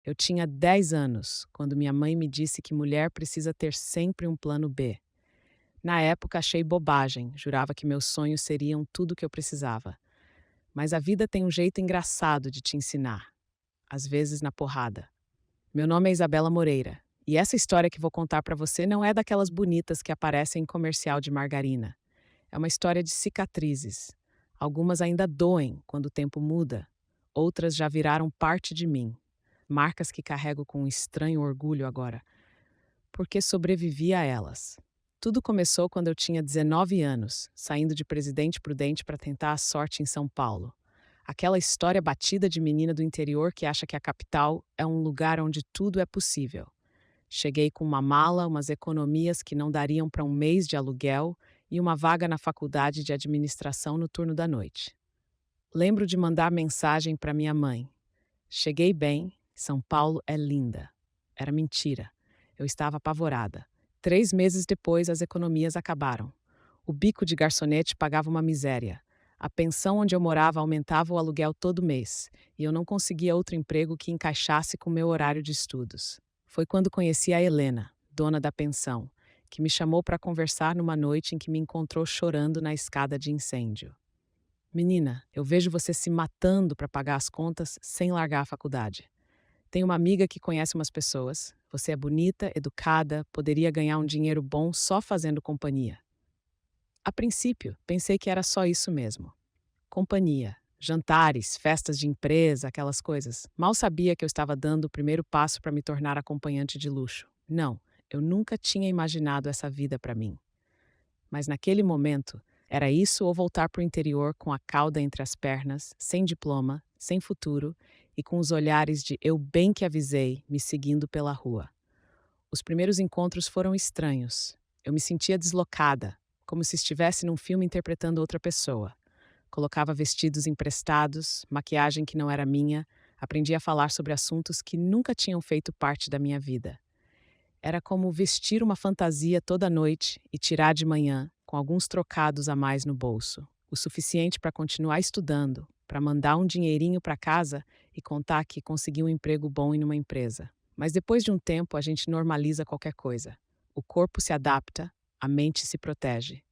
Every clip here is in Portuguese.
Eu tinha 10 anos quando minha mãe me disse que mulher precisa ter sempre um plano B. Na época achei bobagem, jurava que meus sonhos seriam tudo o que eu precisava. Mas a vida tem um jeito engraçado de te ensinar, às vezes na porrada. Meu nome é Isabela Moreira, e essa história que vou contar para você não é daquelas bonitas que aparecem em comercial de margarina. É uma história de cicatrizes. Algumas ainda doem quando o tempo muda, outras já viraram parte de mim. Marcas que carrego com um estranho orgulho agora, porque sobrevivi a elas. Tudo começou quando eu tinha 19 anos, saindo de Presidente Prudente para tentar a sorte em São Paulo. Aquela história batida de menina do interior que acha que a capital é um lugar onde tudo é possível. Cheguei com uma mala, umas economias que não dariam para um mês de aluguel e uma vaga na faculdade de administração no turno da noite. Lembro de mandar mensagem para minha mãe. Cheguei bem, São Paulo é linda. Era mentira. Eu estava apavorada. 3 meses depois, as economias acabaram. O bico de garçonete pagava uma miséria. A pensão onde eu morava aumentava o aluguel todo mês, e eu não conseguia outro emprego que encaixasse com o meu horário de estudos. Foi quando conheci a Helena, dona da pensão, que me chamou para conversar numa noite em que me encontrou chorando na escada de incêndio. Menina, eu vejo você se matando para pagar as contas sem largar a faculdade. Tenho uma amiga que conhece umas pessoas. Você é bonita, educada, poderia ganhar um dinheiro bom só fazendo companhia. A princípio, pensei que era só isso mesmo. Companhia, jantares, festas de empresa, aquelas coisas. Mal sabia que eu estava dando o primeiro passo para me tornar acompanhante de luxo. Não, eu nunca tinha imaginado essa vida para mim. Mas naquele momento, era isso ou voltar para o interior com a cauda entre as pernas, sem diploma, sem futuro e com os olhares de eu bem que avisei me seguindo pela rua. Os primeiros encontros foram estranhos. Eu me sentia deslocada, como se estivesse num filme interpretando outra pessoa. Colocava vestidos emprestados, maquiagem que não era minha, aprendi a falar sobre assuntos que nunca tinham feito parte da minha vida. Era como vestir uma fantasia toda noite e tirar de manhã, com alguns trocados a mais no bolso. O suficiente para continuar estudando, para mandar um dinheirinho para casa e contar que consegui um emprego bom em uma empresa. Mas depois de um tempo a gente normaliza qualquer coisa. O corpo se adapta, a mente se protege.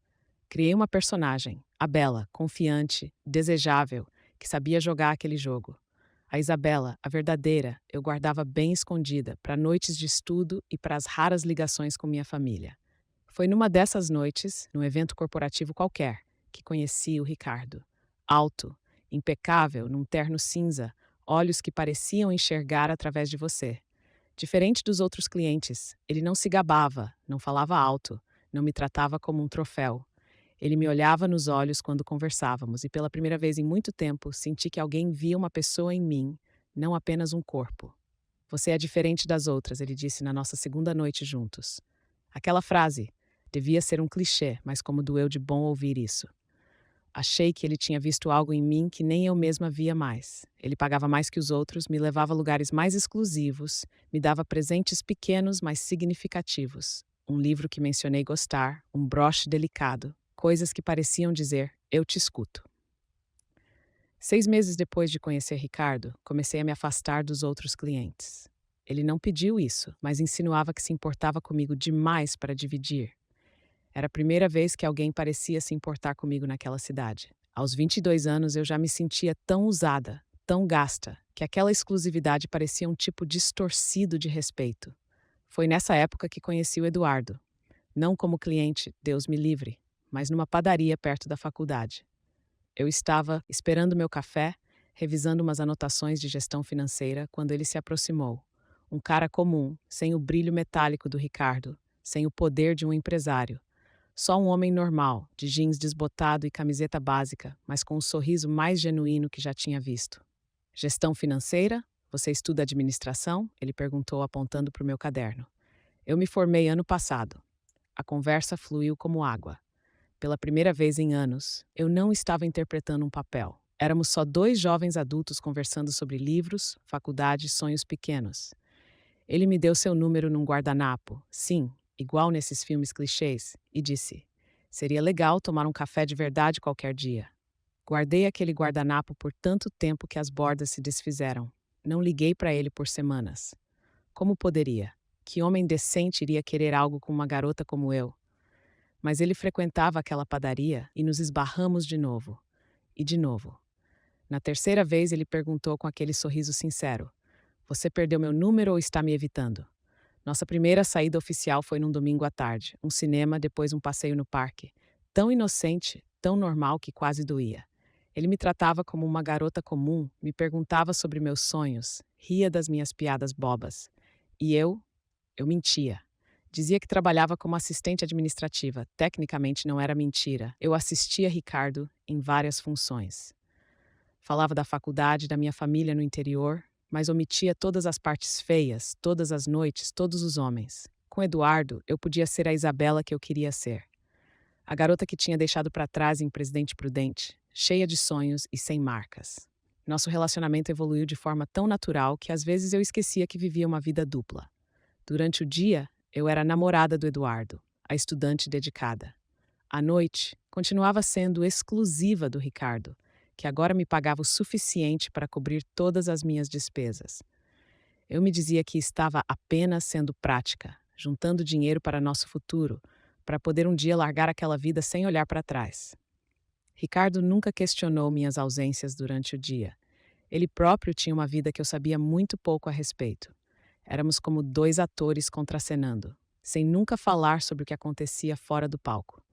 Criei uma personagem, a Bela, confiante, desejável, que sabia jogar aquele jogo. A Isabela, a verdadeira, eu guardava bem escondida para noites de estudo e para as raras ligações com minha família. Foi numa dessas noites, num evento corporativo qualquer, que conheci o Ricardo. Alto, impecável, num terno cinza, olhos que pareciam enxergar através de você. Diferente dos outros clientes, ele não se gabava, não falava alto, não me tratava como um troféu. Ele me olhava nos olhos quando conversávamos e pela primeira vez em muito tempo senti que alguém via uma pessoa em mim, não apenas um corpo. Você é diferente das outras, ele disse na nossa segunda noite juntos. Aquela frase devia ser um clichê, mas como doeu de bom ouvir isso. Achei que ele tinha visto algo em mim que nem eu mesma via mais. Ele pagava mais que os outros, me levava a lugares mais exclusivos, me dava presentes pequenos, mas significativos. Um livro que mencionei gostar, um broche delicado, coisas que pareciam dizer, eu te escuto. 6 meses depois de conhecer Ricardo, comecei a me afastar dos outros clientes. Ele não pediu isso, mas insinuava que se importava comigo demais para dividir. Era a primeira vez que alguém parecia se importar comigo naquela cidade. Aos 22 anos eu já me sentia tão usada, tão gasta, que aquela exclusividade parecia um tipo distorcido de respeito. Foi nessa época que conheci o Eduardo. Não como cliente, Deus me livre, mas numa padaria perto da faculdade. Eu estava esperando meu café, revisando umas anotações de gestão financeira, quando ele se aproximou. Um cara comum, sem o brilho metálico do Ricardo, sem o poder de um empresário. Só um homem normal, de jeans desbotado e camiseta básica, mas com o sorriso mais genuíno que já tinha visto. Gestão financeira? Você estuda administração? Ele perguntou apontando para o meu caderno. Eu me formei ano passado. A conversa fluiu como água. Pela primeira vez em anos, eu não estava interpretando um papel. Éramos só dois jovens adultos conversando sobre livros, faculdade e sonhos pequenos. Ele me deu seu número num guardanapo, sim, igual nesses filmes clichês, e disse: seria legal tomar um café de verdade qualquer dia. Guardei aquele guardanapo por tanto tempo que as bordas se desfizeram. Não liguei para ele por semanas. Como poderia? Que homem decente iria querer algo com uma garota como eu? Mas ele frequentava aquela padaria e nos esbarramos de novo. E de novo. Na terceira vez, ele perguntou com aquele sorriso sincero: Você perdeu meu número ou está me evitando? Nossa primeira saída oficial foi num domingo à tarde, um cinema, depois um passeio no parque. Tão inocente, tão normal que quase doía. Ele me tratava como uma garota comum, me perguntava sobre meus sonhos, ria das minhas piadas bobas. E eu mentia. Dizia que trabalhava como assistente administrativa. Tecnicamente não era mentira. Eu assistia Ricardo em várias funções. Falava da faculdade, da minha família no interior, mas omitia todas as partes feias, todas as noites, todos os homens. Com Eduardo, eu podia ser a Isabela que eu queria ser. A garota que tinha deixado para trás em Presidente Prudente, cheia de sonhos e sem marcas. Nosso relacionamento evoluiu de forma tão natural que às vezes eu esquecia que vivia uma vida dupla. Durante o dia, eu era a namorada do Eduardo, a estudante dedicada. À noite, continuava sendo exclusiva do Ricardo, que agora me pagava o suficiente para cobrir todas as minhas despesas. Eu me dizia que estava apenas sendo prática, juntando dinheiro para nosso futuro, para poder um dia largar aquela vida sem olhar para trás. Ricardo nunca questionou minhas ausências durante o dia. Ele próprio tinha uma vida que eu sabia muito pouco a respeito. Éramos como dois atores contracenando, sem nunca falar sobre o que acontecia fora do palco.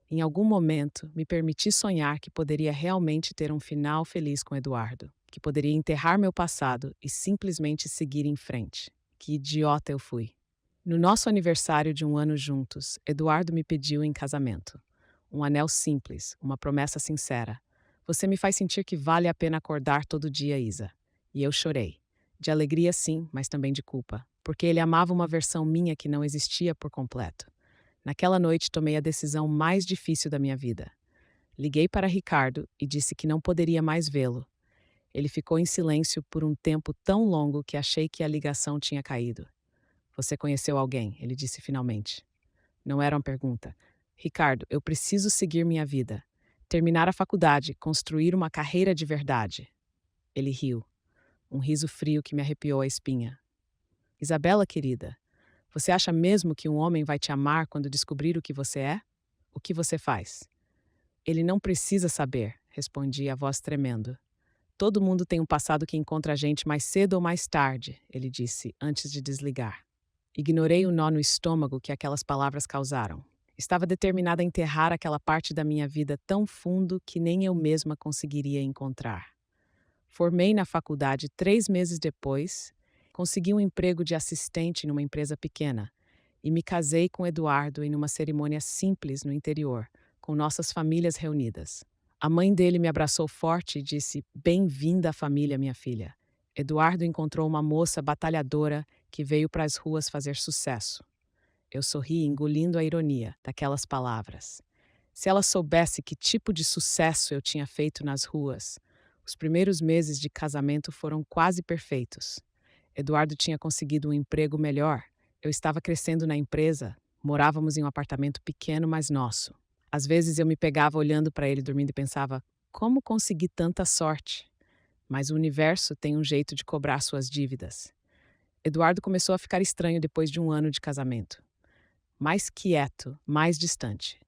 Em algum momento, me permiti sonhar que poderia realmente ter um final feliz com Eduardo, que poderia enterrar meu passado e simplesmente seguir em frente. Que idiota eu fui. No nosso aniversário de um ano juntos, Eduardo me pediu em casamento. Um anel simples, uma promessa sincera. Você me faz sentir que vale a pena acordar todo dia, Isa. E eu chorei. De alegria, sim, mas também de culpa, porque ele amava uma versão minha que não existia por completo. Naquela noite, tomei a decisão mais difícil da minha vida. Liguei para Ricardo e disse que não poderia mais vê-lo. Ele ficou em silêncio por um tempo tão longo que achei que a ligação tinha caído. Você conheceu alguém? Ele disse finalmente. Não era uma pergunta. Ricardo, eu preciso seguir minha vida. Terminar a faculdade, construir uma carreira de verdade. Ele riu. Um riso frio que me arrepiou a espinha. Isabela, querida, você acha mesmo que um homem vai te amar quando descobrir o que você é? O que você faz? Ele não precisa saber, respondi, a voz tremendo. Todo mundo tem um passado que encontra a gente mais cedo ou mais tarde, ele disse, antes de desligar. Ignorei o nó no estômago que aquelas palavras causaram. Estava determinada a enterrar aquela parte da minha vida tão fundo que nem eu mesma conseguiria encontrar. Formei na faculdade 3 meses depois, consegui um emprego de assistente numa empresa pequena e me casei com Eduardo em uma cerimônia simples no interior, com nossas famílias reunidas. A mãe dele me abraçou forte e disse: Bem-vinda à família, minha filha. Eduardo encontrou uma moça batalhadora que veio para as ruas fazer sucesso. Eu sorri, engolindo a ironia daquelas palavras. Se ela soubesse que tipo de sucesso eu tinha feito nas ruas. Os primeiros meses de casamento foram quase perfeitos. Eduardo tinha conseguido um emprego melhor. Eu estava crescendo na empresa. Morávamos em um apartamento pequeno, mas nosso. Às vezes eu me pegava olhando para ele dormindo e pensava: como consegui tanta sorte? Mas o universo tem um jeito de cobrar suas dívidas. Eduardo começou a ficar estranho depois de um ano de casamento. Mais quieto, mais distante.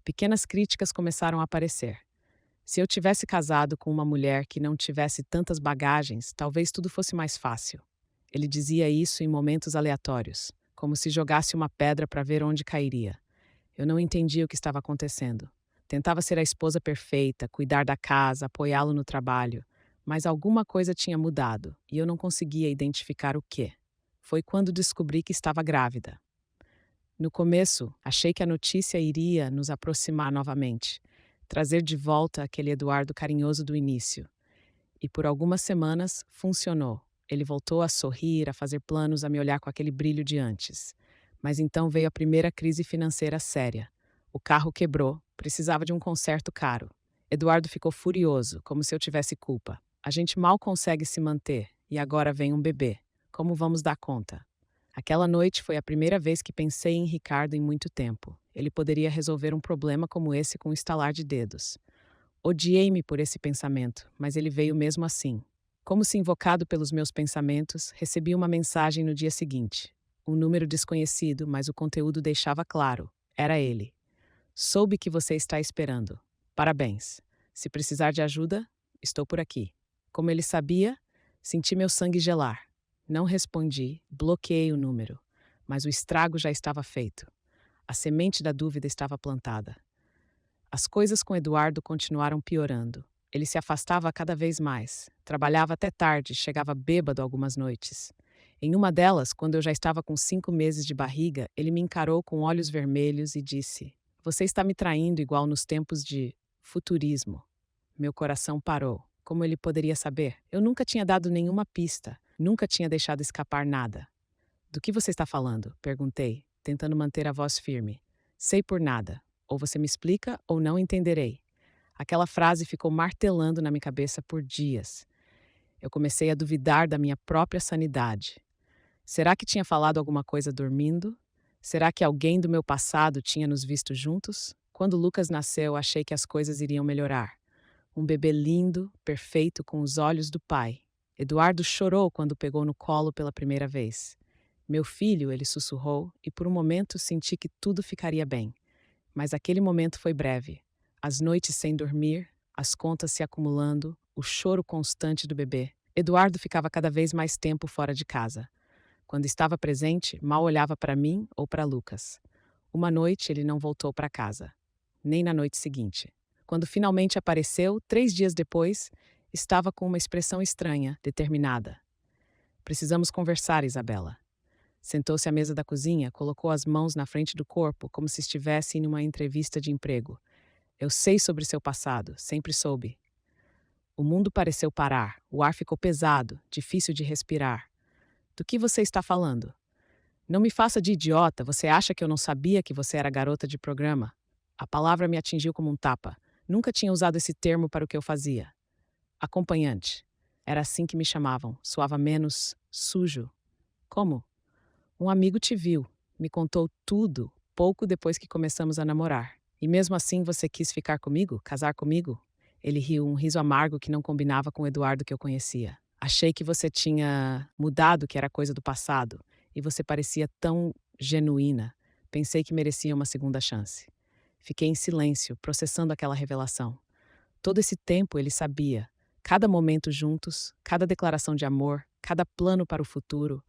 Pequenas críticas começaram a aparecer. Se eu tivesse casado com uma mulher que não tivesse tantas bagagens, talvez tudo fosse mais fácil. Ele dizia isso em momentos aleatórios, como se jogasse uma pedra para ver onde cairia. Eu não entendia o que estava acontecendo. Tentava ser a esposa perfeita, cuidar da casa, apoiá-lo no trabalho, mas alguma coisa tinha mudado e eu não conseguia identificar o quê. Foi quando descobri que estava grávida. No começo, achei que a notícia iria nos aproximar novamente, trazer de volta aquele Eduardo carinhoso do início. E por algumas semanas, funcionou. Ele voltou a sorrir, a fazer planos, a me olhar com aquele brilho de antes. Mas então veio a primeira crise financeira séria. O carro quebrou, precisava de um conserto caro. Eduardo ficou furioso, como se eu tivesse culpa. A gente mal consegue se manter, e agora vem um bebê. Como vamos dar conta? Aquela noite foi a primeira vez que pensei em Ricardo em muito tempo. Ele poderia resolver um problema como esse com um estalar de dedos. Odiei-me por esse pensamento, mas ele veio mesmo assim. Como se invocado pelos meus pensamentos, recebi uma mensagem no dia seguinte. Um número desconhecido, mas o conteúdo deixava claro. Era ele. Soube que você está esperando. Parabéns. Se precisar de ajuda, estou por aqui. Como ele sabia, senti meu sangue gelar. Não respondi, bloqueei o número. Mas o estrago já estava feito. A semente da dúvida estava plantada. As coisas com Eduardo continuaram piorando. Ele se afastava cada vez mais. Trabalhava até tarde, chegava bêbado algumas noites. Em uma delas, quando eu já estava com 5 meses de barriga, ele me encarou com olhos vermelhos e disse: Você está me traindo igual nos tempos de futurismo. Meu coração parou. Como ele poderia saber? Eu nunca tinha dado nenhuma pista, nunca tinha deixado escapar nada. Do que você está falando? Perguntei, tentando manter a voz firme. Sei por nada. Ou você me explica ou não entenderei. Aquela frase ficou martelando na minha cabeça por dias. Eu comecei a duvidar da minha própria sanidade. Será que tinha falado alguma coisa dormindo? Será que alguém do meu passado tinha nos visto juntos? Quando Lucas nasceu, achei que as coisas iriam melhorar. Um bebê lindo, perfeito, com os olhos do pai. Eduardo chorou quando o pegou no colo pela primeira vez. Meu filho, ele sussurrou, e por um momento senti que tudo ficaria bem. Mas aquele momento foi breve. As noites sem dormir, as contas se acumulando, o choro constante do bebê. Eduardo ficava cada vez mais tempo fora de casa. Quando estava presente, mal olhava para mim ou para Lucas. Uma noite ele não voltou para casa, nem na noite seguinte. Quando finalmente apareceu, 3 dias depois, estava com uma expressão estranha, determinada. Precisamos conversar, Isabela. Sentou-se à mesa da cozinha, colocou as mãos na frente do corpo, como se estivesse em uma entrevista de emprego. Eu sei sobre seu passado, sempre soube. O mundo pareceu parar, o ar ficou pesado, difícil de respirar. Do que você está falando? Não me faça de idiota, você acha que eu não sabia que você era garota de programa? A palavra me atingiu como um tapa. Nunca tinha usado esse termo para o que eu fazia. Acompanhante. Era assim que me chamavam, soava menos sujo. Como? Um amigo te viu, me contou tudo, pouco depois que começamos a namorar. E mesmo assim você quis ficar comigo, casar comigo? Ele riu, um riso amargo que não combinava com o Eduardo que eu conhecia. Achei que você tinha mudado, que era coisa do passado, e você parecia tão genuína. Pensei que merecia uma segunda chance. Fiquei em silêncio, processando aquela revelação. Todo esse tempo ele sabia. Cada momento juntos, cada declaração de amor, cada plano para o futuro,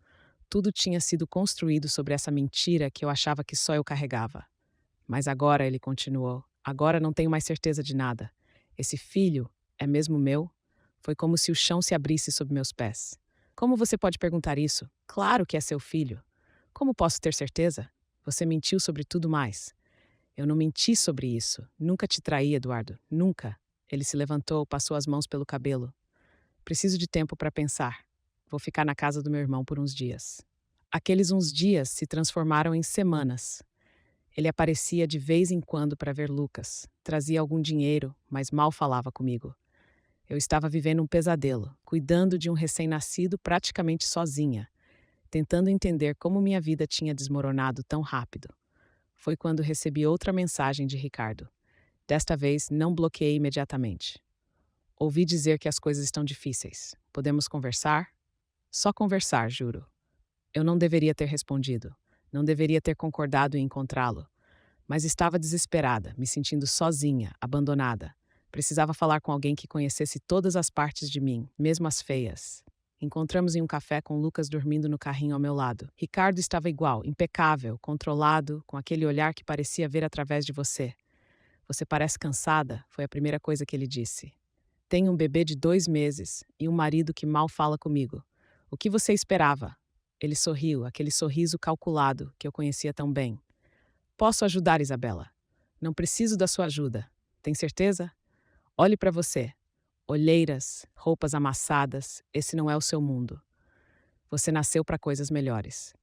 tudo tinha sido construído sobre essa mentira que eu achava que só eu carregava. Mas agora, ele continuou, agora não tenho mais certeza de nada. Esse filho é mesmo meu? Foi como se o chão se abrisse sob meus pés. Como você pode perguntar isso? Claro que é seu filho. Como posso ter certeza? Você mentiu sobre tudo mais. Eu não menti sobre isso. Nunca te traí, Eduardo. Nunca. Ele se levantou, passou as mãos pelo cabelo. Preciso de tempo para pensar. Vou ficar na casa do meu irmão por uns dias. Aqueles uns dias se transformaram em semanas. Ele aparecia de vez em quando para ver Lucas. Trazia algum dinheiro, mas mal falava comigo. Eu estava vivendo um pesadelo, cuidando de um recém-nascido praticamente sozinha, tentando entender como minha vida tinha desmoronado tão rápido. Foi quando recebi outra mensagem de Ricardo. Desta vez, não bloqueei imediatamente. Ouvi dizer que as coisas estão difíceis. Podemos conversar? Só conversar, juro. Eu não deveria ter respondido. Não deveria ter concordado em encontrá-lo. Mas estava desesperada, me sentindo sozinha, abandonada. Precisava falar com alguém que conhecesse todas as partes de mim, mesmo as feias. Encontramos em um café com Lucas dormindo no carrinho ao meu lado. Ricardo estava igual, impecável, controlado, com aquele olhar que parecia ver através de você. Você parece cansada, foi a primeira coisa que ele disse. Tenho um bebê de 2 meses e um marido que mal fala comigo. O que você esperava? Ele sorriu, aquele sorriso calculado que eu conhecia tão bem. Posso ajudar, Isabela. Não preciso da sua ajuda. Tem certeza? Olhe para você. Olheiras, roupas amassadas, esse não é o seu mundo. Você nasceu para coisas melhores.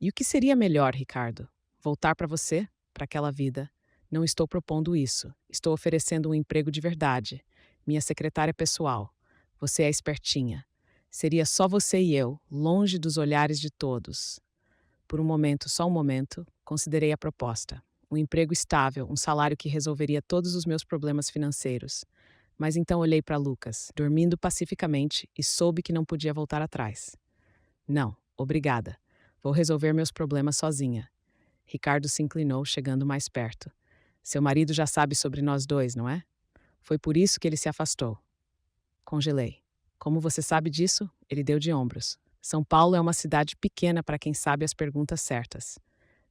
E o que seria melhor, Ricardo? Voltar para você, para aquela vida. Não estou propondo isso. Estou oferecendo um emprego de verdade. Minha secretária pessoal. Você é espertinha. Seria só você e eu, longe dos olhares de todos. Por um momento, só um momento, considerei a proposta. Um emprego estável, um salário que resolveria todos os meus problemas financeiros. Mas então olhei para Lucas, dormindo pacificamente, e soube que não podia voltar atrás. Não, obrigada. Vou resolver meus problemas sozinha. Ricardo se inclinou, chegando mais perto. Seu marido já sabe sobre nós dois, não é? Foi por isso que ele se afastou. Congelei. Como você sabe disso? Ele deu de ombros. São Paulo é uma cidade pequena para quem sabe as perguntas certas.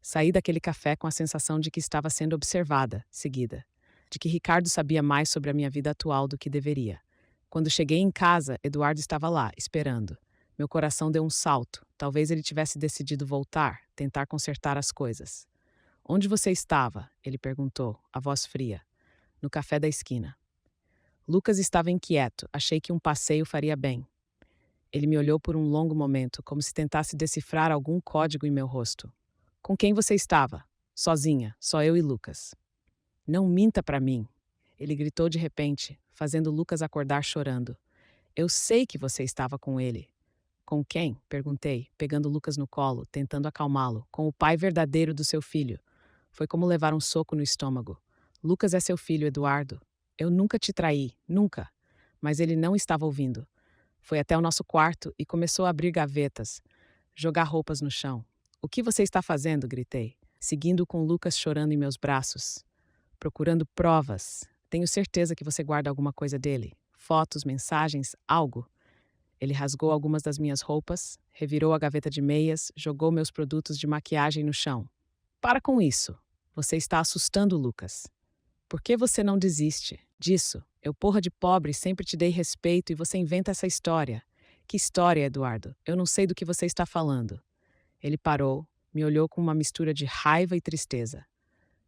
Saí daquele café com a sensação de que estava sendo observada, seguida. De que Ricardo sabia mais sobre a minha vida atual do que deveria. Quando cheguei em casa, Eduardo estava lá, esperando. Meu coração deu um salto. Talvez ele tivesse decidido voltar, tentar consertar as coisas. Onde você estava? Ele perguntou, a voz fria. No café da esquina. Lucas estava inquieto. Achei que um passeio faria bem. Ele me olhou por um longo momento, como se tentasse decifrar algum código em meu rosto. Com quem você estava? Sozinha, só eu e Lucas. Não minta para mim. Ele gritou de repente, fazendo Lucas acordar chorando. Eu sei que você estava com ele. Com quem? Perguntei, pegando Lucas no colo, tentando acalmá-lo. Com o pai verdadeiro do seu filho. Foi como levar um soco no estômago. Lucas é seu filho, Eduardo. Eu nunca te traí, nunca. Mas ele não estava ouvindo. Foi até o nosso quarto e começou a abrir gavetas, jogar roupas no chão. O que você está fazendo? Gritei, seguindo com Lucas chorando em meus braços. Procurando provas. Tenho certeza que você guarda alguma coisa dele. Fotos, mensagens, algo. Ele rasgou algumas das minhas roupas, revirou a gaveta de meias, jogou meus produtos de maquiagem no chão. Para com isso. Você está assustando o Lucas. Por que você não desiste disso? Eu, porra de pobre, sempre te dei respeito e você inventa essa história. Que história, Eduardo? Eu não sei do que você está falando. Ele parou, me olhou com uma mistura de raiva e tristeza.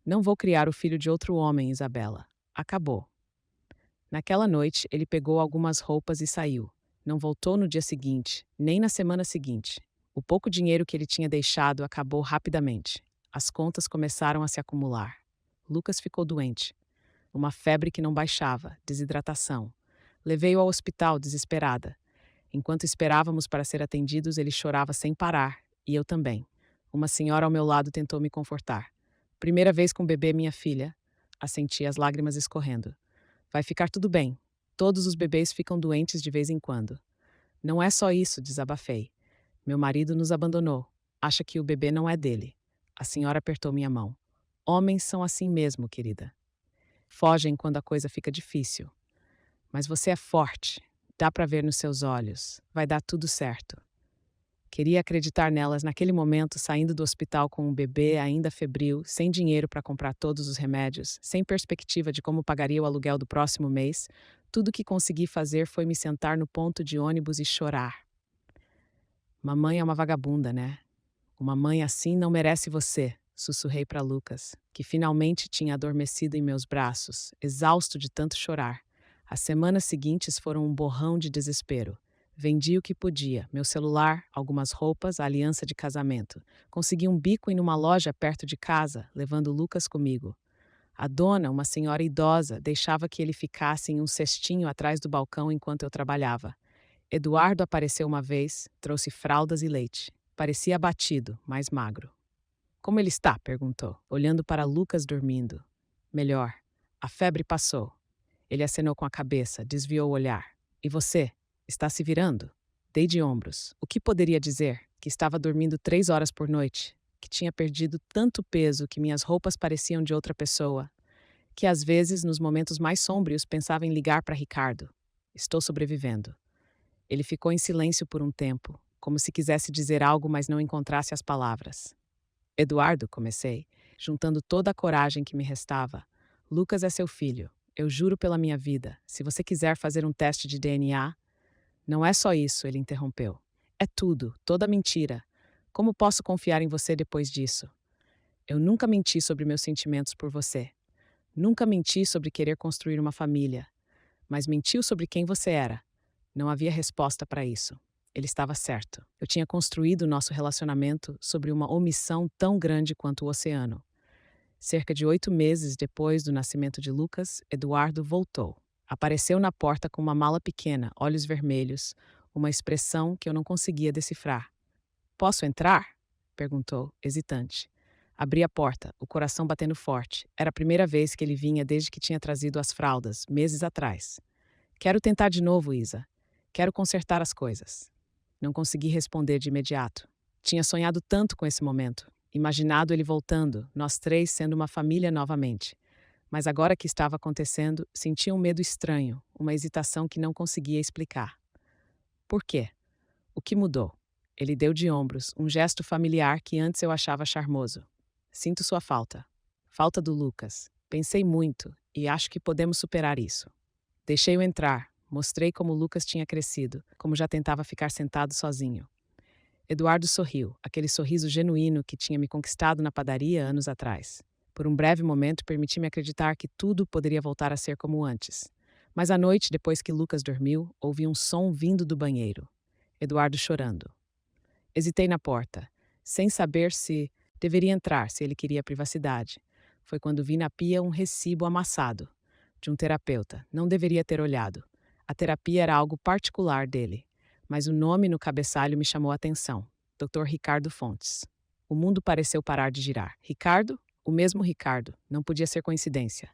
Não vou criar o filho de outro homem, Isabela. Acabou. Naquela noite, ele pegou algumas roupas e saiu. Não voltou no dia seguinte, nem na semana seguinte. O pouco dinheiro que ele tinha deixado acabou rapidamente. As contas começaram a se acumular. Lucas ficou doente. Uma febre que não baixava, desidratação. Levei-o ao hospital, desesperada. Enquanto esperávamos para ser atendidos, ele chorava sem parar, e eu também. Uma senhora ao meu lado tentou me confortar. Primeira vez com o bebê, minha filha. Assenti, as lágrimas escorrendo. Vai ficar tudo bem. Todos os bebês ficam doentes de vez em quando. Não é só isso, desabafei. Meu marido nos abandonou. Acha que o bebê não é dele. A senhora apertou minha mão. Homens são assim mesmo, querida. Fogem quando a coisa fica difícil. Mas você é forte. Dá para ver nos seus olhos. Vai dar tudo certo. Queria acreditar nelas naquele momento, saindo do hospital com um bebê ainda febril, sem dinheiro para comprar todos os remédios, sem perspectiva de como pagaria o aluguel do próximo mês. Tudo que consegui fazer foi me sentar no ponto de ônibus e chorar. Mamãe é uma vagabunda, né? Uma mãe assim não merece você, sussurrei para Lucas, que finalmente tinha adormecido em meus braços, exausto de tanto chorar. As semanas seguintes foram um borrão de desespero. Vendi o que podia, meu celular, algumas roupas, a aliança de casamento. Consegui um bico em uma loja perto de casa, levando Lucas comigo. A dona, uma senhora idosa, deixava que ele ficasse em um cestinho atrás do balcão enquanto eu trabalhava. Eduardo apareceu uma vez, trouxe fraldas e leite. Parecia abatido, mais magro. Como ele está? Perguntou, olhando para Lucas dormindo. Melhor. A febre passou. Ele acenou com a cabeça, desviou o olhar. E você? Está se virando? Dei de ombros. O que poderia dizer? Que estava dormindo 3 horas por noite. Que tinha perdido tanto peso que minhas roupas pareciam de outra pessoa. Que às vezes, nos momentos mais sombrios, pensava em ligar para Ricardo. Estou sobrevivendo. Ele ficou em silêncio por um tempo, como se quisesse dizer algo, mas não encontrasse as palavras. Eduardo, comecei, juntando toda a coragem que me restava. Lucas é seu filho. Eu juro pela minha vida. Se você quiser fazer um teste de DNA... Não é só isso, ele interrompeu. É tudo, toda mentira. Como posso confiar em você depois disso? Eu nunca menti sobre meus sentimentos por você. Nunca menti sobre querer construir uma família. Mas mentiu sobre quem você era. Não havia resposta para isso. Ele estava certo. Eu tinha construído nosso relacionamento sobre uma omissão tão grande quanto o oceano. Cerca de 8 meses depois do nascimento de Lucas, Eduardo voltou. Apareceu na porta com uma mala pequena, olhos vermelhos, uma expressão que eu não conseguia decifrar. Posso entrar? Perguntou, hesitante. Abri a porta, o coração batendo forte. Era a primeira vez que ele vinha desde que tinha trazido as fraldas, meses atrás. Quero tentar de novo, Isa. Quero consertar as coisas. Não consegui responder de imediato. Tinha sonhado tanto com esse momento, imaginado ele voltando, nós três sendo uma família novamente. Mas agora que estava acontecendo, sentia um medo estranho, uma hesitação que não conseguia explicar. Por quê? O que mudou? Ele deu de ombros, um gesto familiar que antes eu achava charmoso. Sinto sua falta. Falta do Lucas. Pensei muito e acho que podemos superar isso. Deixei-o entrar, mostrei como Lucas tinha crescido, como já tentava ficar sentado sozinho. Eduardo sorriu, aquele sorriso genuíno que tinha me conquistado na padaria anos atrás. Por um breve momento, permiti-me acreditar que tudo poderia voltar a ser como antes. Mas à noite, depois que Lucas dormiu, ouvi um som vindo do banheiro. Eduardo chorando. Hesitei na porta, sem saber se deveria entrar, se ele queria privacidade. Foi quando vi na pia um recibo amassado, de um terapeuta. Não deveria ter olhado. A terapia era algo particular dele, mas o nome no cabeçalho me chamou a atenção. Dr. Ricardo Fontes. O mundo pareceu parar de girar. Ricardo? O mesmo Ricardo. Não podia ser coincidência.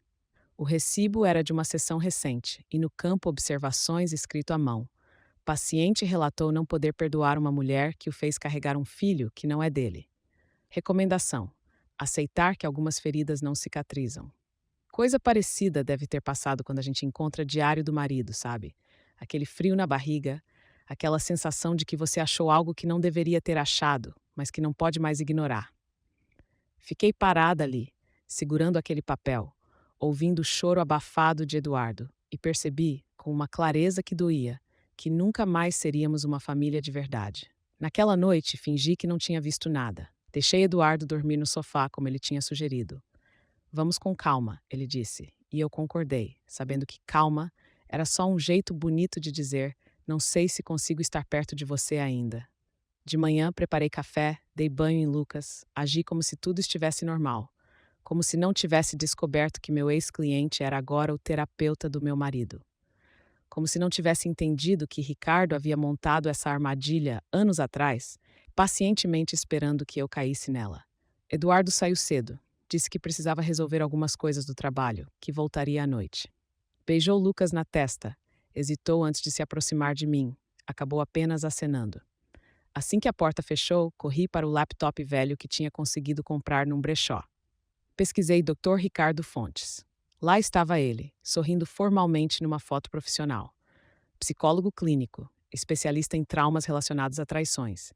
O recibo era de uma sessão recente, e no campo observações escrito à mão. Paciente relatou não poder perdoar uma mulher que o fez carregar um filho que não é dele. Recomendação: aceitar que algumas feridas não cicatrizam. Coisa parecida deve ter passado quando a gente encontra diário do marido, sabe? Aquele frio na barriga, aquela sensação de que você achou algo que não deveria ter achado, mas que não pode mais ignorar. Fiquei parada ali, segurando aquele papel, ouvindo o choro abafado de Eduardo, e percebi, com uma clareza que doía, que nunca mais seríamos uma família de verdade. Naquela noite, fingi que não tinha visto nada. Deixei Eduardo dormir no sofá como ele tinha sugerido. Vamos com calma, ele disse, e eu concordei, sabendo que calma era só um jeito bonito de dizer: não sei se consigo estar perto de você ainda. De manhã, preparei café, dei banho em Lucas, agi como se tudo estivesse normal, como se não tivesse descoberto que meu ex-cliente era agora o terapeuta do meu marido. Como se não tivesse entendido que Ricardo havia montado essa armadilha anos atrás, pacientemente esperando que eu caísse nela. Eduardo saiu cedo. Disse que precisava resolver algumas coisas do trabalho, que voltaria à noite. Beijou Lucas na testa, hesitou antes de se aproximar de mim, acabou apenas acenando. Assim que a porta fechou, corri para o laptop velho que tinha conseguido comprar num brechó. Pesquisei Dr. Ricardo Fontes. Lá estava ele, sorrindo formalmente numa foto profissional. Psicólogo clínico, especialista em traumas relacionados a traições.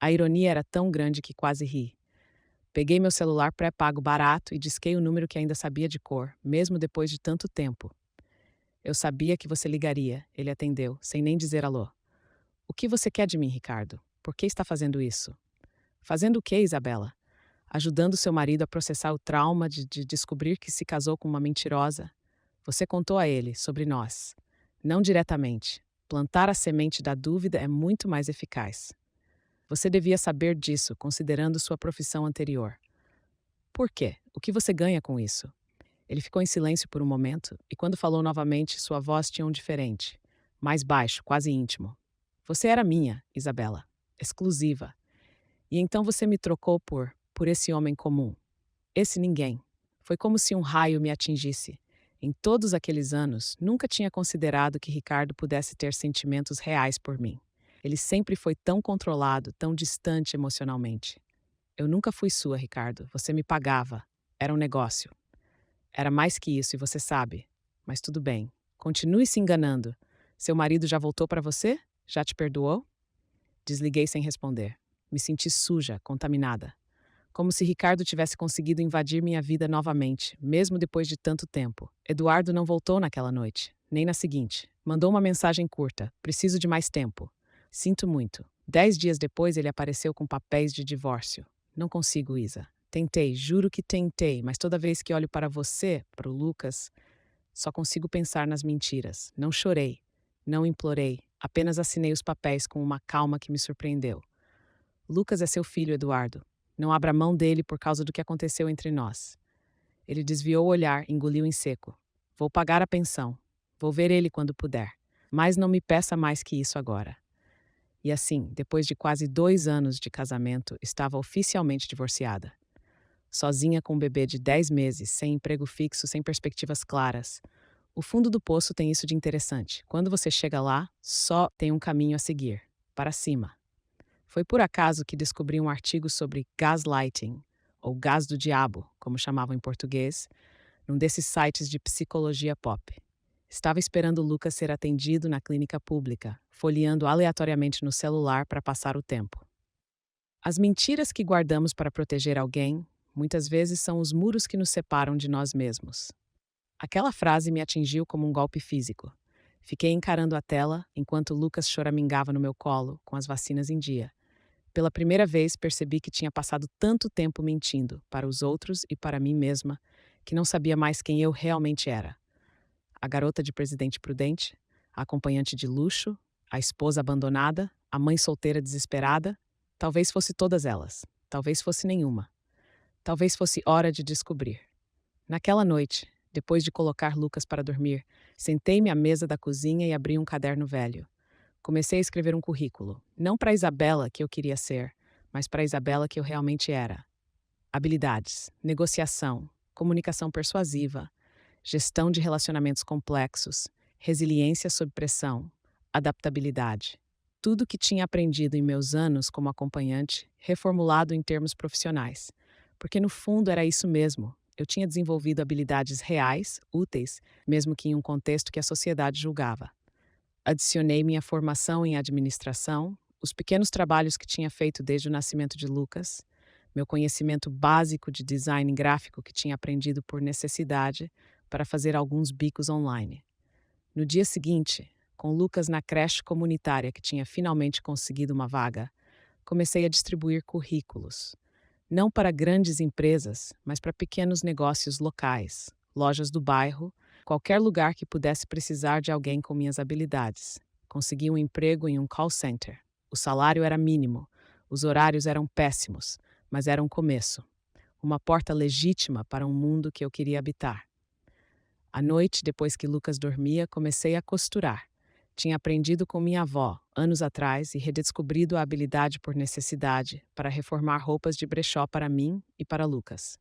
A ironia era tão grande que quase ri. Peguei meu celular pré-pago barato e disquei o número que ainda sabia de cor, mesmo depois de tanto tempo. Eu sabia que você ligaria, ele atendeu, sem nem dizer alô. O que você quer de mim, Ricardo? Por que está fazendo isso? Fazendo o quê, Isabela? Ajudando seu marido a processar o trauma de descobrir que se casou com uma mentirosa? Você contou a ele sobre nós. Não diretamente. Plantar a semente da dúvida é muito mais eficaz. Você devia saber disso, considerando sua profissão anterior. Por quê? O que você ganha com isso? Ele ficou em silêncio por um momento, e quando falou novamente, sua voz tinha um diferente, mais baixo, quase íntimo. Você era minha, Isabela, exclusiva. E então você me trocou por esse homem comum. Esse ninguém. Foi como se um raio me atingisse. Em todos aqueles anos, nunca tinha considerado que Ricardo pudesse ter sentimentos reais por mim. Ele sempre foi tão controlado, tão distante emocionalmente. Eu nunca fui sua, Ricardo. Você me pagava. Era um negócio. Era mais que isso e você sabe. Mas tudo bem. Continue se enganando. Seu marido já voltou para você? Já te perdoou? Desliguei sem responder. Me senti suja, contaminada. Como se Ricardo tivesse conseguido invadir minha vida novamente, mesmo depois de tanto tempo. Eduardo não voltou naquela noite, nem na seguinte. Mandou uma mensagem curta. Preciso de mais tempo. Sinto muito. 10 dias depois ele apareceu com papéis de divórcio. Não consigo, Isa. Tentei, juro que tentei, mas toda vez que olho para você, para o Lucas, só consigo pensar nas mentiras. Não chorei, não implorei, apenas assinei os papéis com uma calma que me surpreendeu. Lucas é seu filho, Eduardo. Não abra mão dele por causa do que aconteceu entre nós. Ele desviou o olhar, engoliu em seco. Vou pagar a pensão. Vou ver ele quando puder. Mas não me peça mais que isso agora. E assim, depois de quase 2 anos de casamento, estava oficialmente divorciada. Sozinha com um bebê de 10 meses, sem emprego fixo, sem perspectivas claras. O fundo do poço tem isso de interessante. Quando você chega lá, só tem um caminho a seguir, para cima. Foi por acaso que descobri um artigo sobre gaslighting, ou gás do diabo, como chamavam em português, num desses sites de psicologia pop. Estava esperando o Lucas ser atendido na clínica pública, folheando aleatoriamente no celular para passar o tempo. As mentiras que guardamos para proteger alguém, muitas vezes são os muros que nos separam de nós mesmos. Aquela frase me atingiu como um golpe físico. Fiquei encarando a tela enquanto Lucas choramingava no meu colo, com as vacinas em dia. Pela primeira vez percebi que tinha passado tanto tempo mentindo, para os outros e para mim mesma, que não sabia mais quem eu realmente era. A garota de presidente prudente, a acompanhante de luxo, a esposa abandonada, a mãe solteira desesperada. Talvez fosse todas elas, talvez fosse nenhuma. Talvez fosse hora de descobrir. Naquela noite, depois de colocar Lucas para dormir, sentei-me à mesa da cozinha e abri um caderno velho. Comecei a escrever um currículo, não para a Isabela que eu queria ser, mas para a Isabela que eu realmente era. Habilidades, negociação, comunicação persuasiva, gestão de relacionamentos complexos, resiliência sob pressão, adaptabilidade. Tudo que tinha aprendido em meus anos como acompanhante, reformulado em termos profissionais. Porque no fundo era isso mesmo. Eu tinha desenvolvido habilidades reais, úteis, mesmo que em um contexto que a sociedade julgava. Adicionei minha formação em administração, os pequenos trabalhos que tinha feito desde o nascimento de Lucas, meu conhecimento básico de design gráfico que tinha aprendido por necessidade para fazer alguns bicos online. No dia seguinte, com Lucas na creche comunitária que tinha finalmente conseguido uma vaga, comecei a distribuir currículos. Não para grandes empresas, mas para pequenos negócios locais, lojas do bairro, qualquer lugar que pudesse precisar de alguém com minhas habilidades. Consegui um emprego em um call center. O salário era mínimo, os horários eram péssimos, mas era um começo. Uma porta legítima para um mundo que eu queria habitar. À noite, depois que Lucas dormia, comecei a costurar. Tinha aprendido com minha avó, anos atrás, e redescobrido a habilidade por necessidade para reformar roupas de brechó para mim e para Lucas.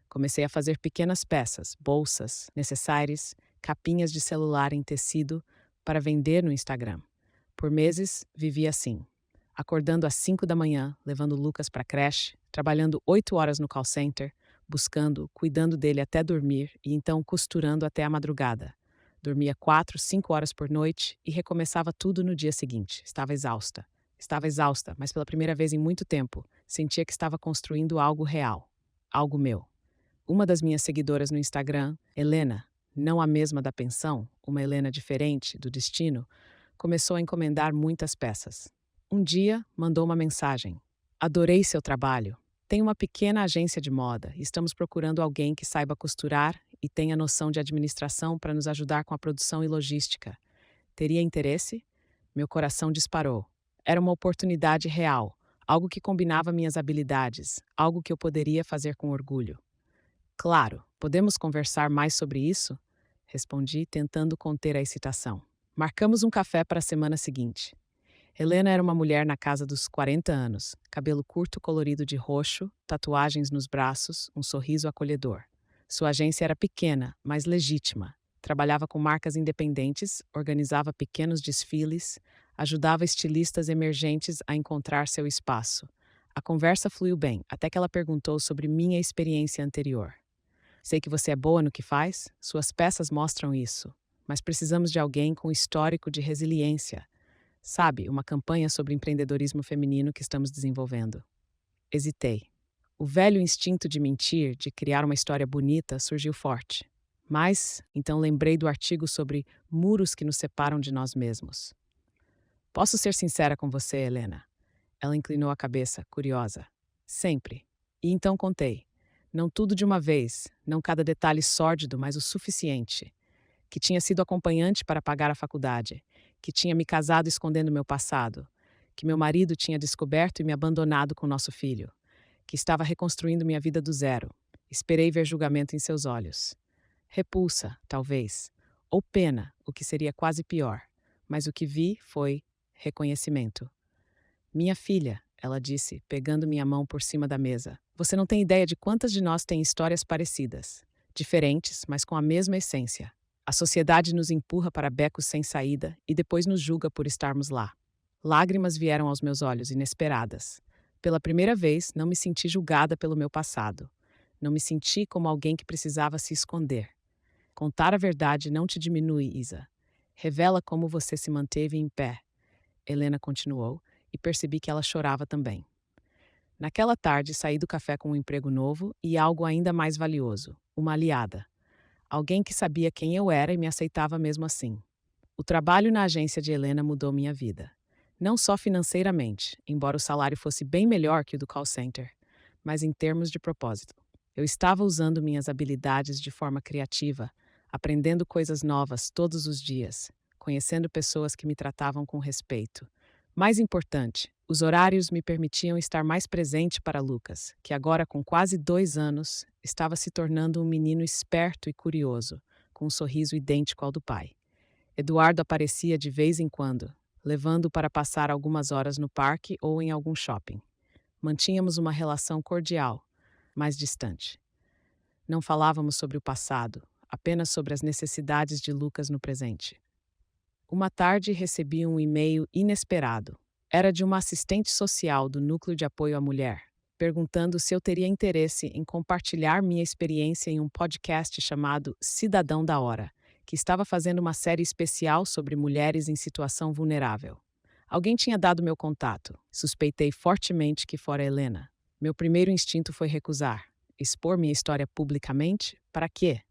Comecei a fazer pequenas peças, bolsas, necessárias, capinhas de celular em tecido para vender no Instagram. Por meses, vivi assim. Acordando às 5 da manhã, levando Lucas para a creche, trabalhando 8 horas no call center, buscando, cuidando dele até dormir e então costurando até a madrugada. Dormia 4, 5 horas por noite e recomeçava tudo no dia seguinte. Estava exausta. Estava exausta, mas pela primeira vez em muito tempo, sentia que estava construindo algo real. Algo meu. Uma das minhas seguidoras no Instagram, Helena, não a mesma da pensão, uma Helena diferente, do destino, começou a encomendar muitas peças. Um dia, mandou uma mensagem. Adorei seu trabalho. Tenho uma pequena agência de moda e estamos procurando alguém que saiba costurar e tenha noção de administração para nos ajudar com a produção e logística. Teria interesse? Meu coração disparou. Era uma oportunidade real, algo que combinava minhas habilidades, algo que eu poderia fazer com orgulho. Claro, podemos conversar mais sobre isso? Respondi, tentando conter a excitação. Marcamos um café para a semana seguinte. Helena era uma mulher na casa dos 40 anos, cabelo curto colorido de roxo, tatuagens nos braços, um sorriso acolhedor. Sua agência era pequena, mas legítima. Trabalhava com marcas independentes, organizava pequenos desfiles, ajudava estilistas emergentes a encontrar seu espaço. A conversa fluiu bem, até que ela perguntou sobre minha experiência anterior. Sei que você é boa no que faz, suas peças mostram isso, mas precisamos de alguém com histórico de resiliência. Sabe, uma campanha sobre empreendedorismo feminino que estamos desenvolvendo. Hesitei. O velho instinto de mentir, de criar uma história bonita, surgiu forte. Mas, então lembrei do artigo sobre muros que nos separam de nós mesmos. Posso ser sincera com você, Helena? Ela inclinou a cabeça, curiosa. Sempre. E então contei. Não tudo de uma vez, não cada detalhe sórdido, mas o suficiente. Que tinha sido acompanhante para pagar a faculdade, que tinha me casado escondendo meu passado, que meu marido tinha descoberto e me abandonado com nosso filho, que estava reconstruindo minha vida do zero. Esperei ver julgamento em seus olhos. Repulsa, talvez, ou pena, o que seria quase pior, mas o que vi foi reconhecimento. Minha filha, ela disse, pegando minha mão por cima da mesa, você não tem ideia de quantas de nós têm histórias parecidas, diferentes, mas com a mesma essência. A sociedade nos empurra para becos sem saída e depois nos julga por estarmos lá. Lágrimas vieram aos meus olhos, inesperadas. Pela primeira vez, não me senti julgada pelo meu passado. Não me senti como alguém que precisava se esconder. Contar a verdade não te diminui, Isa. Revela como você se manteve em pé. Helena continuou, e percebi que ela chorava também. Naquela tarde, saí do café com um emprego novo e algo ainda mais valioso: uma aliada. Alguém que sabia quem eu era e me aceitava mesmo assim. O trabalho na agência de Helena mudou minha vida. Não só financeiramente, embora o salário fosse bem melhor que o do call center, mas em termos de propósito. Eu estava usando minhas habilidades de forma criativa, aprendendo coisas novas todos os dias, conhecendo pessoas que me tratavam com respeito. Mais importante, os horários me permitiam estar mais presente para Lucas, que agora, com quase 2 anos, estava se tornando um menino esperto e curioso, com um sorriso idêntico ao do pai. Eduardo aparecia de vez em quando, levando-o para passar algumas horas no parque ou em algum shopping. Mantínhamos uma relação cordial, mas distante. Não falávamos sobre o passado, apenas sobre as necessidades de Lucas no presente. Uma tarde recebi um e-mail inesperado. Era de uma assistente social do Núcleo de Apoio à Mulher, perguntando se eu teria interesse em compartilhar minha experiência em um podcast chamado Cidadão da Hora, que estava fazendo uma série especial sobre mulheres em situação vulnerável. Alguém tinha dado meu contato. Suspeitei fortemente que fora Helena. Meu primeiro instinto foi recusar. Expor minha história publicamente? Para quê?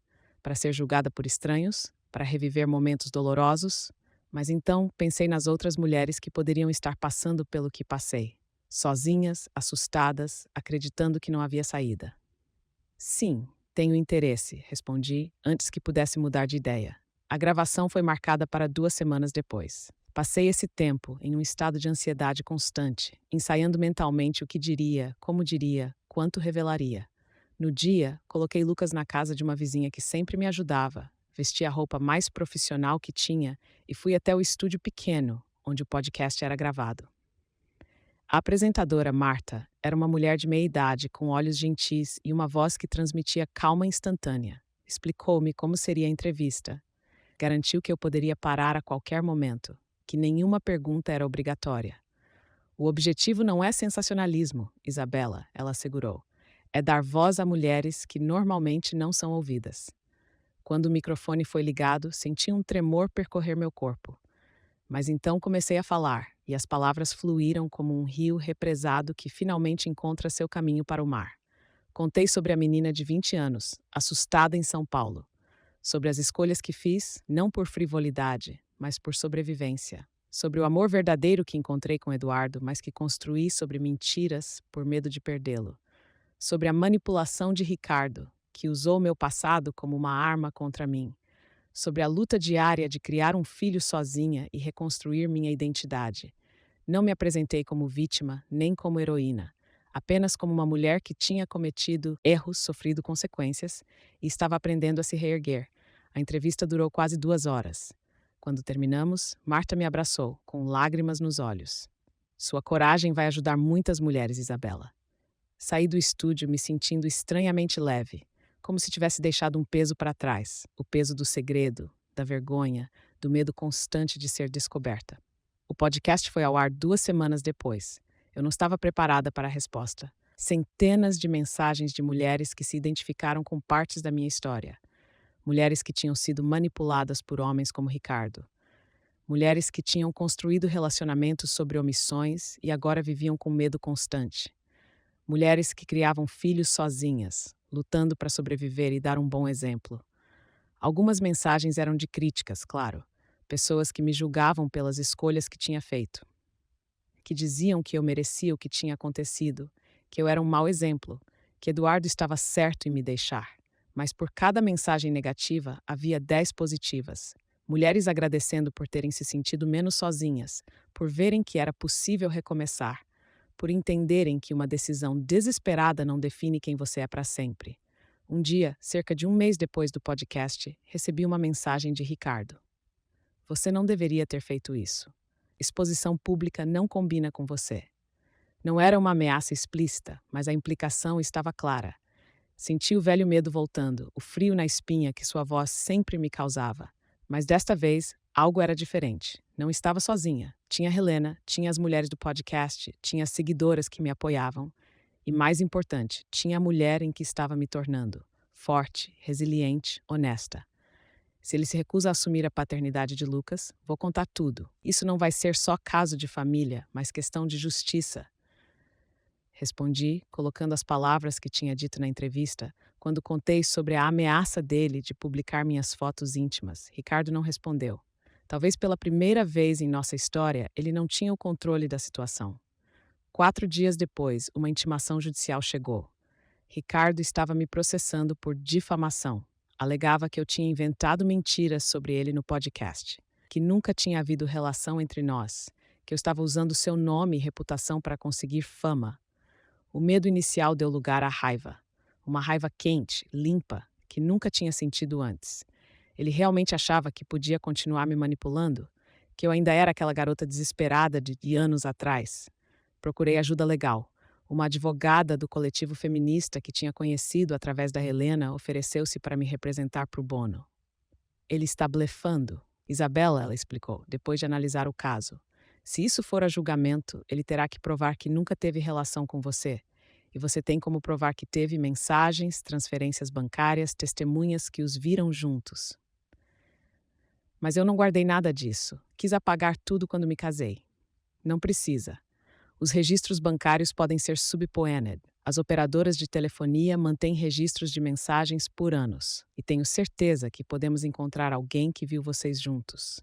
Para ser julgada por estranhos? Para reviver momentos dolorosos? Mas então pensei nas outras mulheres que poderiam estar passando pelo que passei. Sozinhas, assustadas, acreditando que não havia saída. Sim, tenho interesse, respondi, antes que pudesse mudar de ideia. A gravação foi marcada para 2 semanas depois. Passei esse tempo em um estado de ansiedade constante, ensaiando mentalmente o que diria, como diria, quanto revelaria. No dia, coloquei Lucas na casa de uma vizinha que sempre me ajudava, vesti a roupa mais profissional que tinha e fui até o estúdio pequeno, onde o podcast era gravado. A apresentadora, Marta, era uma mulher de meia idade, com olhos gentis e uma voz que transmitia calma instantânea. Explicou-me como seria a entrevista. Garantiu que eu poderia parar a qualquer momento, que nenhuma pergunta era obrigatória. O objetivo não é sensacionalismo, Isabela, ela assegurou. É dar voz a mulheres que normalmente não são ouvidas. Quando o microfone foi ligado, senti um tremor percorrer meu corpo. Mas então comecei a falar, e as palavras fluíram como um rio represado que finalmente encontra seu caminho para o mar. Contei sobre a menina de 20 anos, assustada em São Paulo. Sobre as escolhas que fiz, não por frivolidade, mas por sobrevivência. Sobre o amor verdadeiro que encontrei com Eduardo, mas que construí sobre mentiras por medo de perdê-lo. Sobre a manipulação de Ricardo, que usou meu passado como uma arma contra mim. Sobre a luta diária de criar um filho sozinha e reconstruir minha identidade. Não me apresentei como vítima, nem como heroína, apenas como uma mulher que tinha cometido erros, sofrido consequências e estava aprendendo a se reerguer. A entrevista durou quase 2 horas. Quando terminamos, Marta me abraçou, com lágrimas nos olhos. Sua coragem vai ajudar muitas mulheres, Isabela. Saí do estúdio me sentindo estranhamente leve, como se tivesse deixado um peso para trás, o peso do segredo, da vergonha, do medo constante de ser descoberta. O podcast foi ao ar 2 semanas depois. Eu não estava preparada para a resposta. Centenas de mensagens de mulheres que se identificaram com partes da minha história. Mulheres que tinham sido manipuladas por homens como Ricardo. Mulheres que tinham construído relacionamentos sobre omissões e agora viviam com medo constante. Mulheres que criavam filhos sozinhas, lutando para sobreviver e dar um bom exemplo. Algumas mensagens eram de críticas, claro. Pessoas que me julgavam pelas escolhas que tinha feito. Que diziam que eu merecia o que tinha acontecido, que eu era um mau exemplo, que Eduardo estava certo em me deixar. Mas por cada mensagem negativa, havia 10 positivas. Mulheres agradecendo por terem se sentido menos sozinhas, por verem que era possível recomeçar, por entenderem que uma decisão desesperada não define quem você é para sempre. Um dia, cerca de um mês depois do podcast, recebi uma mensagem de Ricardo. Você não deveria ter feito isso. Exposição pública não combina com você. Não era uma ameaça explícita, mas a implicação estava clara. Senti o velho medo voltando, o frio na espinha que sua voz sempre me causava. Mas desta vez, algo era diferente. Não estava sozinha. Tinha Helena, tinha as mulheres do podcast, tinha as seguidoras que me apoiavam. E mais importante, tinha a mulher em que estava me tornando. Forte, resiliente, honesta. Se ele se recusa a assumir a paternidade de Lucas, vou contar tudo. Isso não vai ser só caso de família, mas questão de justiça. Respondi, colocando as palavras que tinha dito na entrevista, quando contei sobre a ameaça dele de publicar minhas fotos íntimas. Ricardo não respondeu. Talvez pela primeira vez em nossa história, ele não tinha o controle da situação. 4 dias depois, uma intimação judicial chegou. Ricardo estava me processando por difamação. Alegava que eu tinha inventado mentiras sobre ele no podcast, que nunca tinha havido relação entre nós, que eu estava usando seu nome e reputação para conseguir fama. O medo inicial deu lugar à raiva. Uma raiva quente, limpa, que nunca tinha sentido antes. Ele realmente achava que podia continuar me manipulando? Que eu ainda era aquela garota desesperada de anos atrás? Procurei ajuda legal. Uma advogada do coletivo feminista que tinha conhecido através da Helena ofereceu-se para me representar pro bono. Ele está blefando. Isabela, ela explicou, depois de analisar o caso. Se isso for a julgamento, ele terá que provar que nunca teve relação com você. E você tem como provar que teve mensagens, transferências bancárias, testemunhas que os viram juntos. Mas eu não guardei nada disso. Quis apagar tudo quando me casei. Não precisa. Os registros bancários podem ser subpoenaed. As operadoras de telefonia mantêm registros de mensagens por anos. E tenho certeza que podemos encontrar alguém que viu vocês juntos.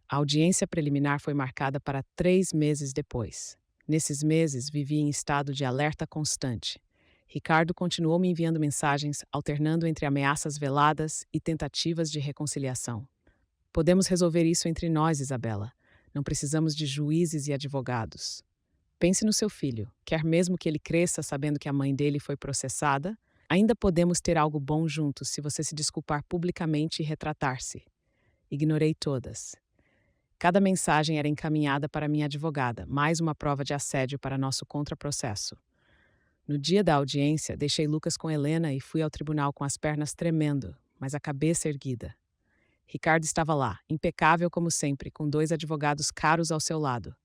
A audiência preliminar foi marcada para 3 meses depois. Nesses meses, vivi em estado de alerta constante. Ricardo continuou me enviando mensagens, alternando entre ameaças veladas e tentativas de reconciliação. Podemos resolver isso entre nós, Isabela. Não precisamos de juízes e advogados. Pense no seu filho. Quer mesmo que ele cresça sabendo que a mãe dele foi processada? Ainda podemos ter algo bom juntos se você se desculpar publicamente e retratar-se. Ignorei todas. Cada mensagem era encaminhada para minha advogada, mais uma prova de assédio para nosso contraprocesso. No dia da audiência, deixei Lucas com Helena e fui ao tribunal com as pernas tremendo, mas a cabeça erguida. Ricardo estava lá, impecável como sempre, com 2 advogados caros ao seu lado.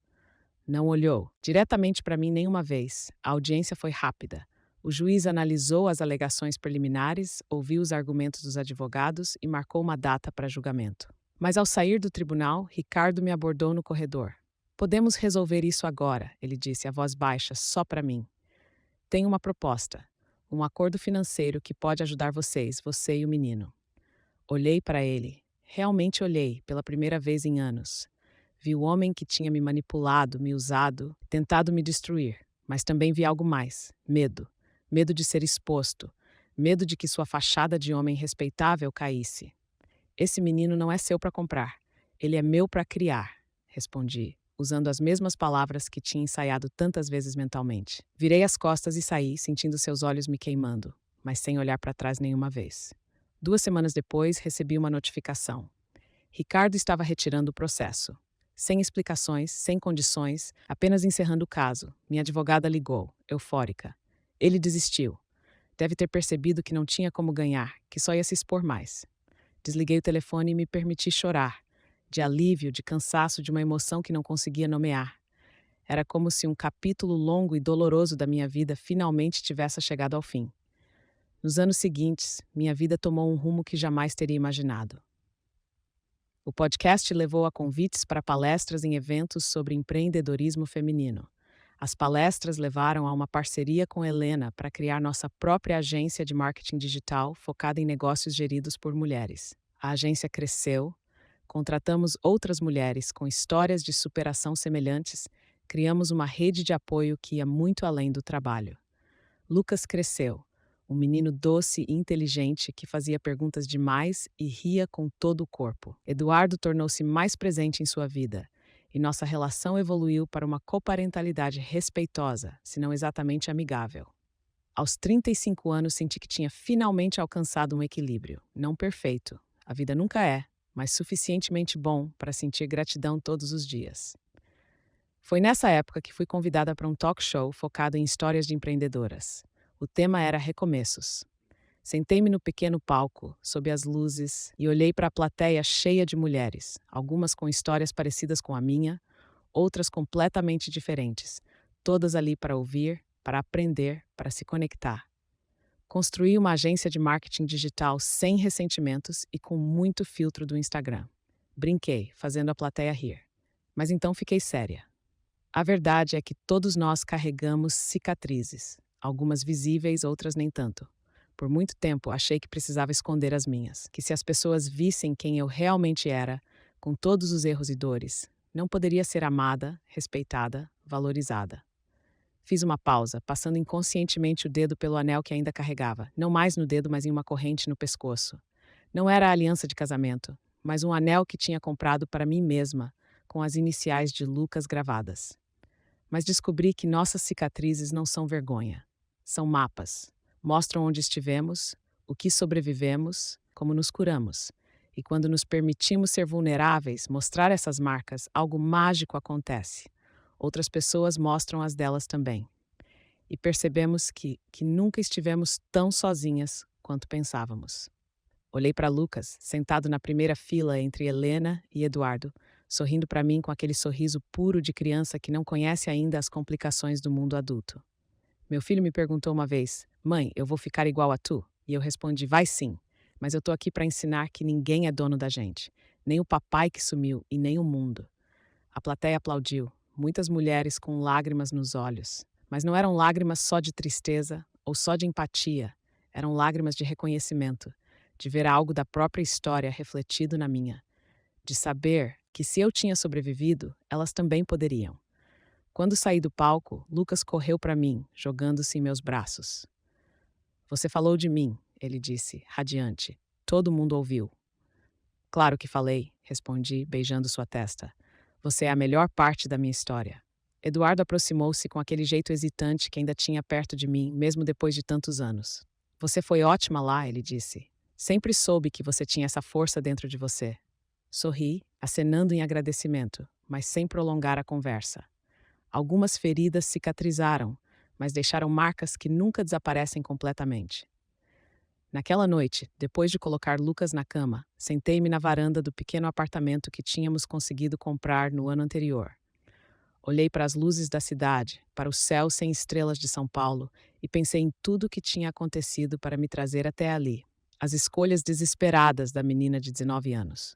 Não olhou diretamente para mim nenhuma vez. A audiência foi rápida. O juiz analisou as alegações preliminares, ouviu os argumentos dos advogados e marcou uma data para julgamento. Mas ao sair do tribunal, Ricardo me abordou no corredor. Podemos resolver isso agora, ele disse, a voz baixa, só para mim. Tenho uma proposta. Um acordo financeiro que pode ajudar vocês, você e o menino. Olhei para ele. Realmente olhei, pela primeira vez em anos. Vi o homem que tinha me manipulado, me usado, tentado me destruir. Mas também vi algo mais. Medo. Medo de ser exposto. Medo de que sua fachada de homem respeitável caísse. Esse menino não é seu para comprar. Ele é meu para criar, respondi, usando as mesmas palavras que tinha ensaiado tantas vezes mentalmente. Virei as costas e saí, sentindo seus olhos me queimando, mas sem olhar para trás nenhuma vez. 2 semanas depois, recebi uma notificação. Ricardo estava retirando o processo. Sem explicações, sem condições, apenas encerrando o caso. Minha advogada ligou, eufórica. Ele desistiu. Deve ter percebido que não tinha como ganhar, que só ia se expor mais. Desliguei o telefone e me permiti chorar, de alívio, de cansaço, de uma emoção que não conseguia nomear. Era como se um capítulo longo e doloroso da minha vida finalmente tivesse chegado ao fim. Nos anos seguintes, minha vida tomou um rumo que jamais teria imaginado. O podcast levou a convites para palestras em eventos sobre empreendedorismo feminino. As palestras levaram a uma parceria com Helena para criar nossa própria agência de marketing digital focada em negócios geridos por mulheres. A agência cresceu, contratamos outras mulheres com histórias de superação semelhantes, criamos uma rede de apoio que ia muito além do trabalho. Lucas cresceu, um menino doce e inteligente que fazia perguntas demais e ria com todo o corpo. Eduardo tornou-se mais presente em sua vida, e nossa relação evoluiu para uma coparentalidade respeitosa, se não exatamente amigável. Aos 35 anos senti que tinha finalmente alcançado um equilíbrio, não perfeito. A vida nunca é, mas suficientemente bom para sentir gratidão todos os dias. Foi nessa época que fui convidada para um talk show focado em histórias de empreendedoras. O tema era recomeços. Sentei-me no pequeno palco, sob as luzes, e olhei para a plateia cheia de mulheres, algumas com histórias parecidas com a minha, outras completamente diferentes, todas ali para ouvir, para aprender, para se conectar. Construí uma agência de marketing digital sem ressentimentos e com muito filtro do Instagram. Brinquei, fazendo a plateia rir. Mas então fiquei séria. A verdade é que todos nós carregamos cicatrizes, algumas visíveis, outras nem tanto. Por muito tempo achei que precisava esconder as minhas, que se as pessoas vissem quem eu realmente era, com todos os erros e dores, não poderia ser amada, respeitada, valorizada. Fiz uma pausa, passando inconscientemente o dedo pelo anel que ainda carregava, não mais no dedo, mas em uma corrente no pescoço. Não era a aliança de casamento, mas um anel que tinha comprado para mim mesma, com as iniciais de Lucas gravadas. Mas descobri que nossas cicatrizes não são vergonha. São mapas. Mostram onde estivemos, o que sobrevivemos, como nos curamos. E quando nos permitimos ser vulneráveis, mostrar essas marcas, algo mágico acontece. Outras pessoas mostram as delas também. E percebemos que nunca estivemos tão sozinhas quanto pensávamos. Olhei para Lucas, sentado na primeira fila entre Helena e Eduardo, sorrindo para mim com aquele sorriso puro de criança que não conhece ainda as complicações do mundo adulto. Meu filho me perguntou uma vez: Mãe, eu vou ficar igual a tu? E eu respondi: Vai sim, mas eu tô aqui para ensinar que ninguém é dono da gente, nem o papai que sumiu e nem o mundo. A plateia aplaudiu, muitas mulheres com lágrimas nos olhos. Mas não eram lágrimas só de tristeza ou só de empatia, eram lágrimas de reconhecimento, de ver algo da própria história refletido na minha, de saber que se eu tinha sobrevivido, elas também poderiam. Quando saí do palco, Lucas correu para mim, jogando-se em meus braços. Você falou de mim, ele disse, radiante. Todo mundo ouviu. Claro que falei, respondi, beijando sua testa. Você é a melhor parte da minha história. Eduardo aproximou-se com aquele jeito hesitante que ainda tinha perto de mim, mesmo depois de tantos anos. Você foi ótima lá, ele disse. Sempre soube que você tinha essa força dentro de você. Sorri, acenando em agradecimento, mas sem prolongar a conversa. Algumas feridas cicatrizaram, mas deixaram marcas que nunca desaparecem completamente. Naquela noite, depois de colocar Lucas na cama, sentei-me na varanda do pequeno apartamento que tínhamos conseguido comprar no ano anterior. Olhei para as luzes da cidade, para o céu sem estrelas de São Paulo e pensei em tudo o que tinha acontecido para me trazer até ali. As escolhas desesperadas da menina de 19 anos.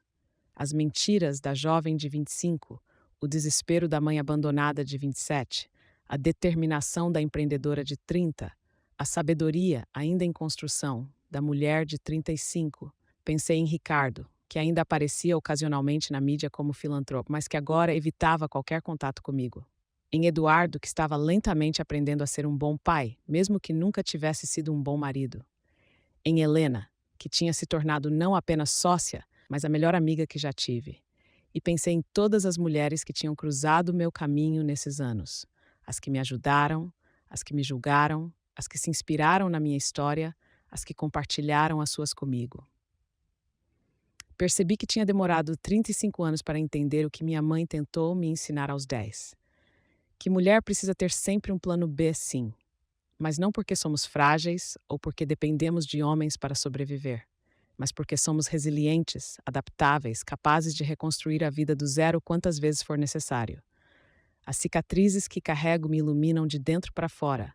As mentiras da jovem de 25, o desespero da mãe abandonada de 27, a determinação da empreendedora de 30, a sabedoria, ainda em construção, da mulher de 35. Pensei em Ricardo, que ainda aparecia ocasionalmente na mídia como filantropo, mas que agora evitava qualquer contato comigo. Em Eduardo, que estava lentamente aprendendo a ser um bom pai, mesmo que nunca tivesse sido um bom marido. Em Helena, que tinha se tornado não apenas sócia, mas a melhor amiga que já tive. E pensei em todas as mulheres que tinham cruzado meu caminho nesses anos. As que me ajudaram, as que me julgaram, as que se inspiraram na minha história, as que compartilharam as suas comigo. Percebi que tinha demorado 35 anos para entender o que minha mãe tentou me ensinar aos 10. Que mulher precisa ter sempre um plano B, sim. Mas não porque somos frágeis ou porque dependemos de homens para sobreviver, mas porque somos resilientes, adaptáveis, capazes de reconstruir a vida do zero quantas vezes for necessário. As cicatrizes que carrego me iluminam de dentro para fora.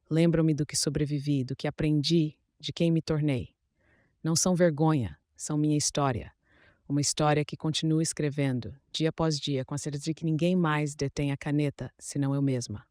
Lembram-me do que sobrevivi, do que aprendi, de quem me tornei. Não são vergonha, são minha história. Uma história que continuo escrevendo, dia após dia, com a certeza de que ninguém mais detém a caneta, senão eu mesma.